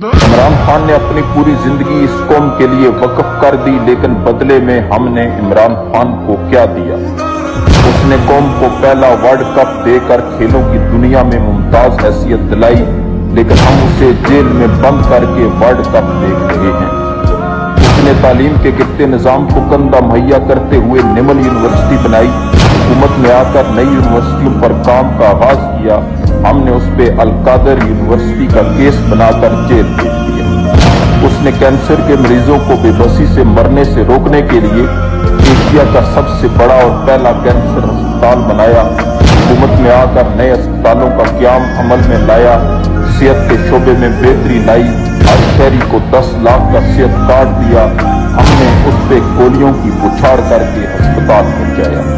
عمران خان نے اپنی پوری زندگی اس قوم کے لیے وقف کر دی، لیکن بدلے میں ہم نے عمران خان کو کیا دیا؟ اس نے قوم کو پہلا ورلڈ کپ دے کر کھیلوں کی دنیا میں ممتاز حیثیت دلائی، لیکن ہم اسے جیل میں بند کر کے ورلڈ کپ دیکھ رہے ہیں۔ اس نے تعلیم کے گرتے نظام کو کندھا مہیا کرتے ہوئے نمل یونیورسٹی بنائی، حکومت میں آ کر نئی یونیورسٹیوں پر کام کا آغاز کیا۔ ہم نے اس پہ القادر یونیورسٹی کا کیس بنا کر جیل بھیج دیا۔ اس نے کینسر کے مریضوں کو بے بسی سے مرنے سے روکنے کے لیے ایشیا کا سب سے بڑا اور پہلا کینسر ہسپتال بنایا، حکومت میں آ کر نئے اسپتالوں کا قیام عمل میں لایا، صحت کے شعبے میں بہتری لائی، ہر شہری کو 10 لاکھ کا صحت کارڈ دیا۔ ہم نے اس پہ گولیوں کی بچھاڑ کر کے ہسپتال پہنچایا۔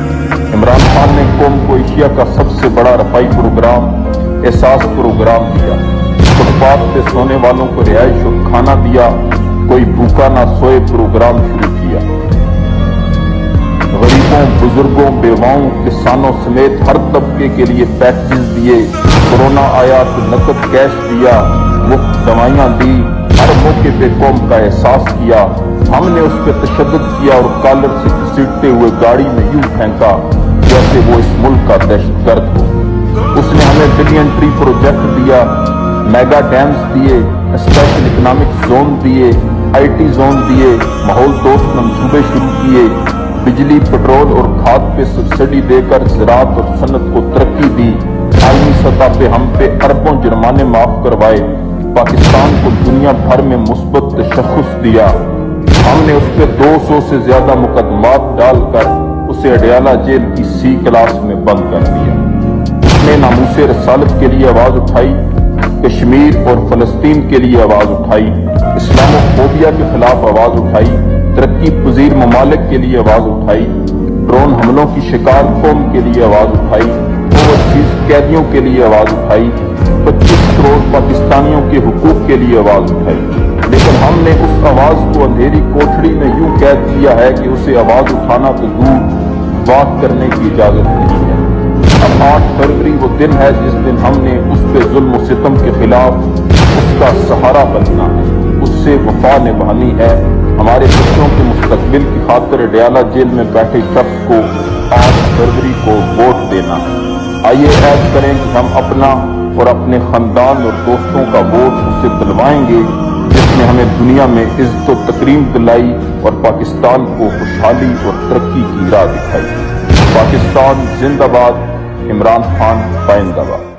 عمران خان نے قوم کو ایشیا کا سب سے بڑا رفائی پروگرام احساس پروگرام دیا، فٹ پاتھ پہ سونے والوں کو رہائش اور کھانا دیا، کوئی بھوکا نہ سوئے پروگرام شروع کیا۔ غریبوں، بزرگوں، بیواؤں، کسانوں سمیت ہر طبقے کے لیے پیکیجز دیے۔ کورونا آیا تو نقد کیش دیا، مفت دوائیاں دی، ہر موقع پہ قوم کا احساس کیا۔ ہم نے اس پہ تشدد کیا اور کالر سے گھسیٹتے ہوئے گاڑی میں یوں پھینکا جیسے وہ اس ملک کا دہشت گرد ہو۔ اس نے ہمیں بلین ٹری پروجیکٹ دیا، میگا ڈیمز دیے، اسپیشل اکنامک زون دیے، آئی ٹی زون دیے، ماحول دوست منصوبے شروع کیے، بجلی، پٹرول اور کھاد پہ سبسڈی دے کر زراعت اور صنعت کو ترقی دی، عالمی سطح پہ ہم پہ اربوں جرمانے معاف کروائے، پاکستان کو دنیا بھر میں مثبت تشخص دیا۔ ہم نے اس پہ 200 سے زیادہ مقدمات ڈال کر اسے اڈیالہ جیل کی سی کلاس میں بند کر دیا۔ اس نے ناموس رسالت کے لیے آواز اٹھائی، کشمیر اور فلسطین کے لیے آواز اٹھائی، اسلام و فوبیا کے خلاف آواز اٹھائی، ترقی پذیر ممالک کے لیے آواز اٹھائی، ڈرون حملوں کی شکار قوم کے لیے آواز اٹھائی، اوورسیز قیدیوں کے لیے آواز اٹھائی، 25 کروڑ پاکستانیوں کے حقوق کے لیے آواز اٹھائی۔ لیکن ہم نے اس آواز کو اندھیری کوٹڑی میں یوں قید کیا ہے کہ اسے آواز اٹھانا تو دور، بات کرنے کی اجازت نہیں ہے۔ اب 8 فروری وہ دن ہے جس دن ہم نے اس پہ ظلم و ستم کے خلاف اس کا سہارا بننا ہے، اس سے وفا نبھانی ہے، ہمارے بچوں کے مستقبل کی خاطر اڈیالہ جیل میں بیٹھے شخص کو 8 فروری کو ووٹ دینا ہے۔ آئیے عہد کریں کہ ہم اپنا اور اپنے خاندان اور دوستوں کا ووٹ اسے دلوائیں گے جس نے ہمیں دنیا میں عزت و تکریم دلائی اور پاکستان کو خوشحالی اور ترقی کی راہ دکھائی۔ پاکستان زندہ باد، عمران خان پائندہ باد۔